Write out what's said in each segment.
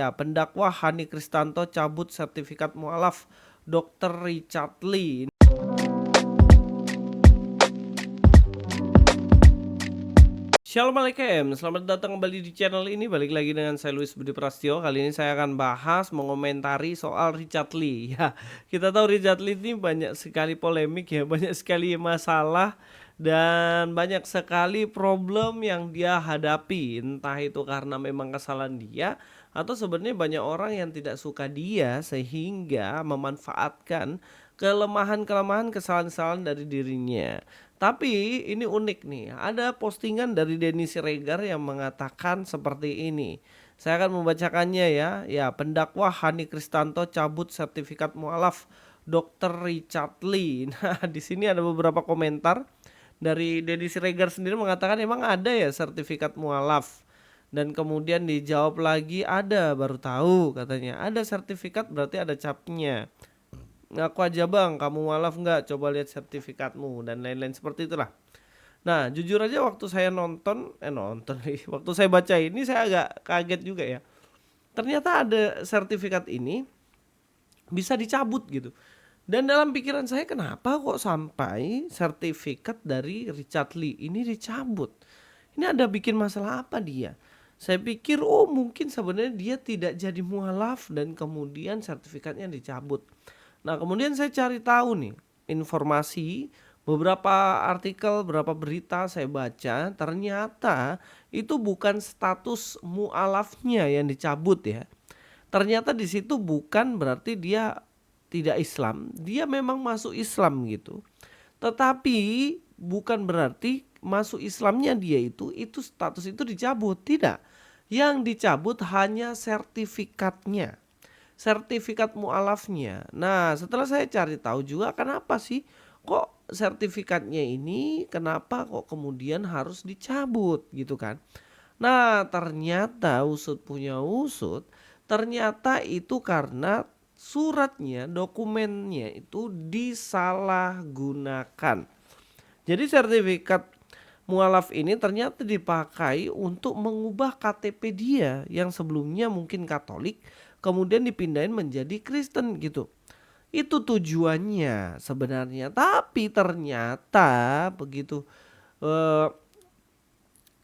Ya, pendakwa Hani Kristanto cabut sertifikat mualaf Dr. Richard Lee. Shalom Alaikum, selamat datang kembali di channel ini. Balik lagi dengan saya Luis Budi Prastio. Kali ini saya akan bahas, mengomentari soal Richard Lee. Ya, kita tahu Richard Lee ini banyak sekali polemik ya, banyak sekali masalah dan banyak sekali problem yang dia hadapi. Entah itu karena memang kesalahan dia atau sebenarnya banyak orang yang tidak suka dia sehingga memanfaatkan kelemahan-kelemahan, kesalahan-kesalahan dari dirinya. Tapi ini unik nih, ada postingan dari Denny Siregar yang mengatakan seperti ini. Saya akan membacakannya ya. Ya, pendakwa Hani Kristanto cabut sertifikat mualaf Dr. Richard Lee. Nah, di sini ada beberapa komentar dari Denny Siregar sendiri mengatakan emang ada ya sertifikat mualaf. Dan kemudian dijawab lagi ada, baru tahu katanya. Ada sertifikat berarti ada capnya. Ngaku aja bang, kamu mualaf nggak? Coba lihat sertifikatmu dan lain-lain seperti itulah. Nah, jujur aja waktu saya waktu saya baca ini saya agak kaget juga ya. Ternyata ada sertifikat ini bisa dicabut gitu. Dan dalam pikiran saya kenapa kok sampai sertifikat dari Richard Lee ini dicabut? Ini ada bikin masalah apa dia? Saya pikir oh mungkin sebenarnya dia tidak jadi mualaf dan kemudian sertifikatnya dicabut. Nah, kemudian saya cari tahu nih informasi, beberapa artikel, beberapa berita saya baca, ternyata itu bukan status mualafnya yang dicabut ya. Ternyata di situ bukan berarti dia tidak Islam, dia memang masuk Islam gitu. Tetapi bukan berarti masuk Islamnya dia itu status itu dicabut, tidak. Yang dicabut hanya sertifikatnya, sertifikat mualafnya. Nah, setelah saya cari tahu juga kenapa sih kok sertifikatnya ini kenapa kok kemudian harus dicabut gitu kan. Nah, ternyata usut punya usut, ternyata itu karena suratnya, dokumennya itu disalahgunakan. Jadi sertifikat mualaf ini ternyata dipakai untuk mengubah KTP dia yang sebelumnya mungkin Katolik, kemudian dipindahin menjadi Kristen gitu. Itu tujuannya sebenarnya, tapi ternyata begitu eh,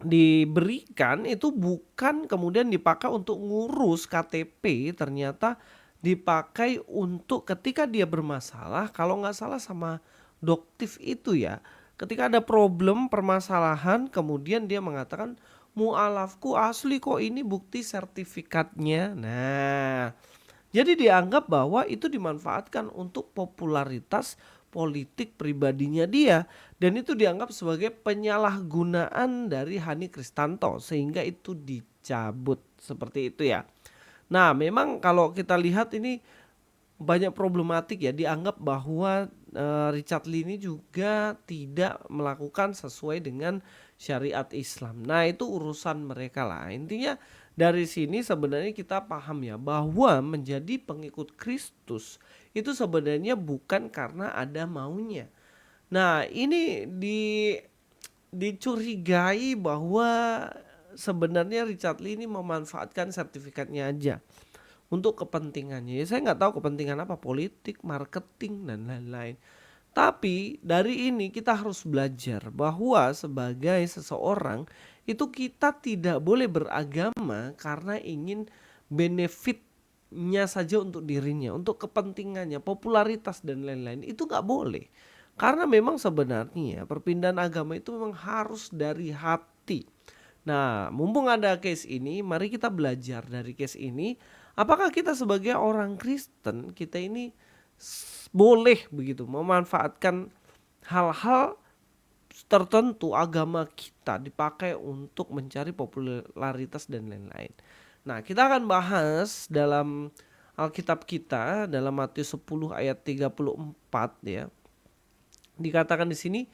diberikan itu bukan kemudian dipakai untuk ngurus KTP, ternyata dipakai untuk ketika dia bermasalah, kalau nggak salah sama Doktif itu ya, ketika ada problem permasalahan kemudian dia mengatakan mualafku asli kok, ini bukti sertifikatnya. Nah, jadi dianggap bahwa itu dimanfaatkan untuk popularitas politik pribadinya dia, dan itu dianggap sebagai penyalahgunaan dari Hani Kristanto sehingga itu dicabut seperti itu ya. Nah, memang kalau kita lihat ini banyak problematik ya, dianggap bahwa Richard Lee ini juga tidak melakukan sesuai dengan syariat Islam. Nah, itu urusan mereka lah. Intinya dari sini sebenarnya kita paham ya bahwa menjadi pengikut Kristus itu sebenarnya bukan karena ada maunya. Nah, ini dicurigai bahwa sebenarnya Richard Lee ini memanfaatkan sertifikatnya aja untuk kepentingannya. Ya, saya nggak tahu kepentingan apa, politik, marketing dan lain-lain. Tapi dari ini kita harus belajar bahwa sebagai seseorang itu kita tidak boleh beragama karena ingin benefitnya saja untuk dirinya, untuk kepentingannya, popularitas dan lain-lain. Itu nggak boleh. Karena memang sebenarnya perpindahan agama itu memang harus dari hati. Nah, mumpung ada case ini, mari kita belajar dari case ini. Apakah kita sebagai orang Kristen, kita ini boleh begitu memanfaatkan hal-hal tertentu agama kita dipakai untuk mencari popularitas dan lain-lain. Nah, kita akan bahas dalam Alkitab kita dalam Matius 10 ayat 34 ya. Dikatakan di sini,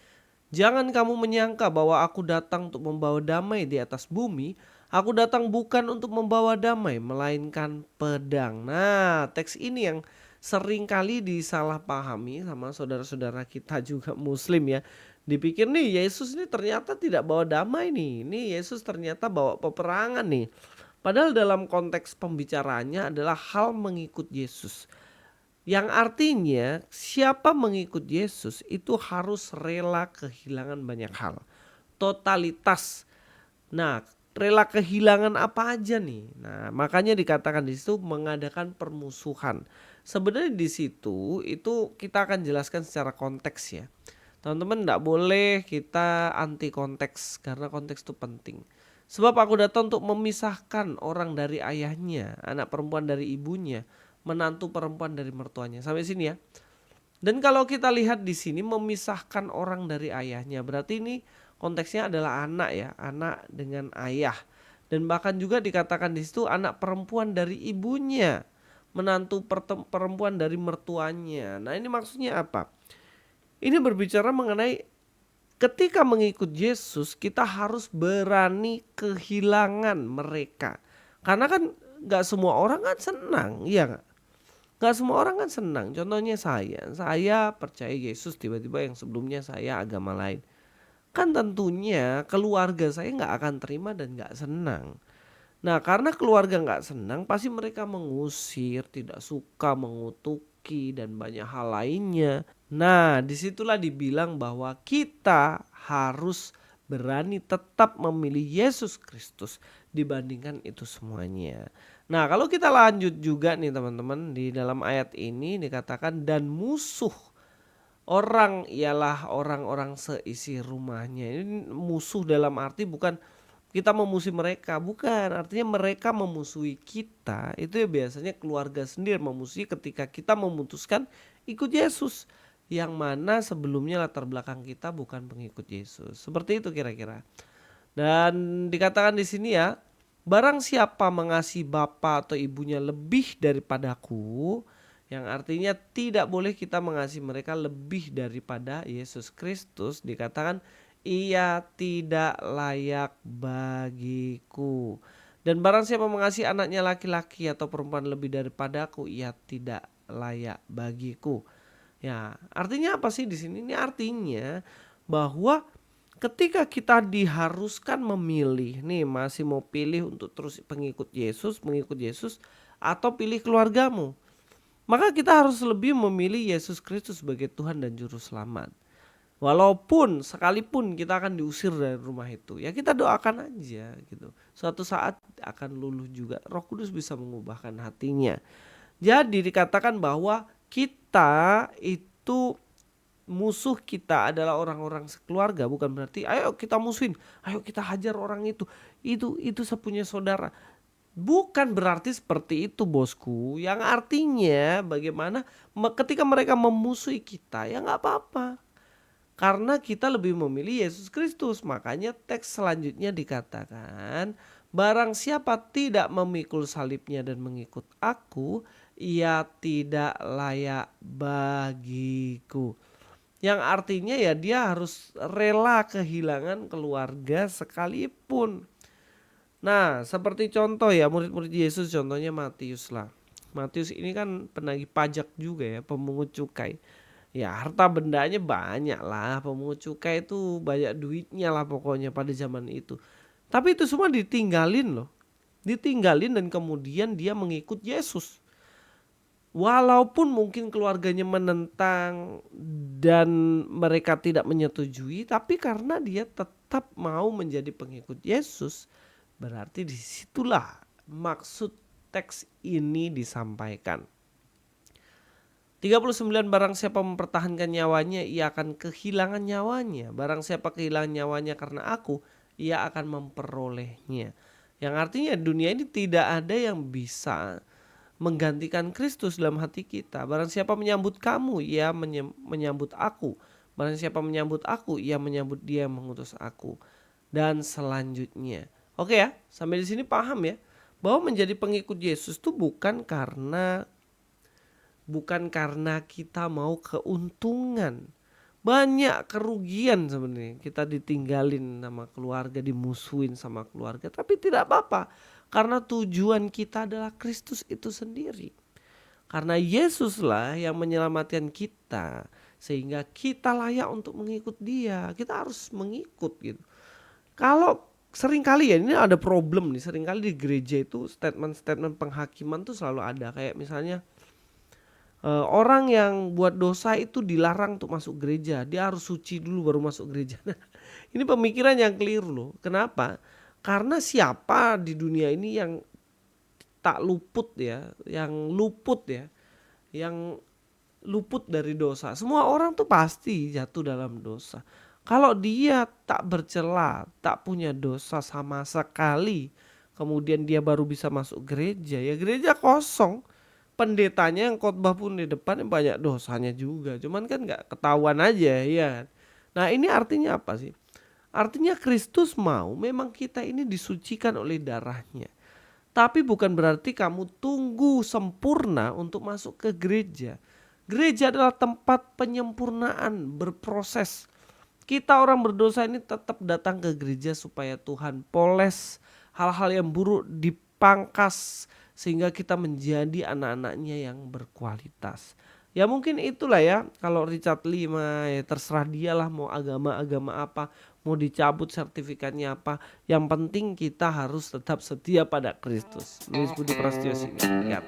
jangan kamu menyangka bahwa aku datang untuk membawa damai di atas bumi. Aku datang bukan untuk membawa damai, melainkan pedang. Nah, teks ini yang sering kali disalahpahami sama saudara-saudara kita juga Muslim ya. Dipikir nih Yesus ini ternyata tidak bawa damai nih. Ini Yesus ternyata bawa peperangan nih. Padahal dalam konteks pembicaraannya adalah hal mengikut Yesus. Yang artinya siapa mengikut Yesus itu harus rela kehilangan banyak hal. Totalitas. Nah, rela kehilangan apa aja nih? Nah, makanya dikatakan di situ mengadakan permusuhan. Sebenarnya di situ itu kita akan jelaskan secara konteks ya. Teman-teman enggak boleh kita anti konteks karena konteks itu penting. Sebab aku datang untuk memisahkan orang dari ayahnya, anak perempuan dari ibunya, menantu perempuan dari mertuanya. Sampai sini ya. Dan kalau kita lihat di sini memisahkan orang dari ayahnya, berarti ini konteksnya adalah anak ya, anak dengan ayah. Dan bahkan juga dikatakan di situ anak perempuan dari ibunya, menantu perempuan dari mertuanya. Nah, ini maksudnya apa? Ini berbicara mengenai ketika mengikut Yesus kita harus berani kehilangan mereka. Karena kan gak semua orang kan senang, iya gak? Gak semua orang kan senang. Contohnya saya percaya Yesus, tiba-tiba yang sebelumnya saya agama lain. Kan tentunya keluarga saya gak akan terima dan gak senang. Nah, karena keluarga gak senang pasti mereka mengusir, tidak suka, mengutuki dan banyak hal lainnya. Nah, disitulah dibilang bahwa kita harus berani tetap memilih Yesus Kristus dibandingkan itu semuanya. Nah, kalau kita lanjut juga nih teman-teman, di dalam ayat ini dikatakan dan musuh orang ialah orang-orang seisi rumahnya. Ini musuh dalam arti bukan kita memusuhi mereka, bukan. Artinya mereka memusuhi kita. Itu ya biasanya keluarga sendiri memusuhi ketika kita memutuskan ikut Yesus. Yang mana sebelumnya latar belakang kita bukan pengikut Yesus. Seperti itu kira-kira. Dan dikatakan di sini ya, barang siapa mengasihi bapa atau ibunya lebih daripadaku, yang artinya tidak boleh kita mengasihi mereka lebih daripada Yesus Kristus, dikatakan ia tidak layak bagiku. Dan barang siapa mengasihi anaknya laki-laki atau perempuan lebih daripadaku, ia tidak layak bagiku. Ya, artinya apa sih di sini? Ini artinya bahwa ketika kita diharuskan memilih, nih masih mau pilih untuk terus mengikut Yesus atau pilih keluargamu. Maka kita harus lebih memilih Yesus Kristus sebagai Tuhan dan Juru Selamat. Walaupun sekalipun kita akan diusir dari rumah itu, ya kita doakan aja gitu. Suatu saat akan luluh juga. Roh Kudus bisa mengubahkan hatinya. Jadi dikatakan bahwa kita itu musuh kita adalah orang-orang sekeluarga, bukan berarti ayo kita musuhin, ayo kita hajar orang itu. Itu sepunya saudara. Bukan berarti seperti itu bosku. Yang artinya bagaimana ketika mereka memusuhi kita ya nggak apa-apa. Karena kita lebih memilih Yesus Kristus. Makanya teks selanjutnya dikatakan barang siapa tidak memikul salibnya dan mengikut aku, ia tidak layak bagiku. Yang artinya ya dia harus rela kehilangan keluarga sekalipun. Nah, seperti contoh ya murid-murid Yesus, contohnya Matius lah. Matius ini kan penagih pajak juga ya, pemungut cukai. Ya harta bendanya banyak lah, pemungut cukai itu banyak duitnya lah pokoknya pada zaman itu. Tapi itu semua ditinggalin loh. Ditinggalin dan kemudian dia mengikut Yesus. Walaupun mungkin keluarganya menentang dan mereka tidak menyetujui, tapi karena dia tetap mau menjadi pengikut Yesus, berarti disitulah maksud teks ini disampaikan. 39 barang siapa mempertahankan nyawanya, ia akan kehilangan nyawanya. Barang siapa kehilangan nyawanya karena aku, ia akan memperolehnya. Yang artinya dunia ini tidak ada yang bisa menggantikan Kristus dalam hati kita. Barang siapa menyambut kamu, ia menyambut aku. Barang siapa menyambut aku, ia menyambut dia yang mengutus aku. Dan selanjutnya. Oke ya, sampai di sini paham ya. Bahwa menjadi pengikut Yesus itu bukan karena kita mau keuntungan. Banyak kerugian sebenarnya. Kita ditinggalin sama keluarga, dimusuhin sama keluarga. Tapi tidak apa-apa. Karena tujuan kita adalah Kristus itu sendiri. Karena Yesuslah yang menyelamatkan kita. Sehingga kita layak untuk mengikut dia. Kita harus mengikut gitu. Kalau Seringkali ya ini ada problem nih, seringkali di gereja itu statement-statement penghakiman tuh selalu ada. Kayak misalnya, orang yang buat dosa itu dilarang untuk masuk gereja, dia harus suci dulu baru masuk gereja. Nah, ini pemikiran yang keliru loh. Kenapa? Karena siapa di dunia ini yang tak luput ya, yang luput dari dosa. Semua orang tuh pasti jatuh dalam dosa. Kalau dia tak bercela, tak punya dosa sama sekali, kemudian dia baru bisa masuk gereja, ya gereja kosong. Pendetanya yang khotbah pun di depan banyak dosanya juga. Cuman kan nggak ketahuan aja ya. Nah ini artinya apa sih? Artinya Kristus mau memang kita ini disucikan oleh darahnya. Tapi bukan berarti kamu tunggu sempurna untuk masuk ke gereja. Gereja adalah tempat penyempurnaan, berproses. Kita orang berdosa ini tetap datang ke gereja supaya Tuhan poles hal-hal yang buruk, dipangkas sehingga kita menjadi anak-anaknya yang berkualitas. Ya mungkin itulah ya, kalau Richard Lee mah ya terserah dialah mau agama-agama apa, mau dicabut sertifikatnya apa. Yang penting kita harus tetap setia pada Kristus. Luis Budi Prasetyo Sigap.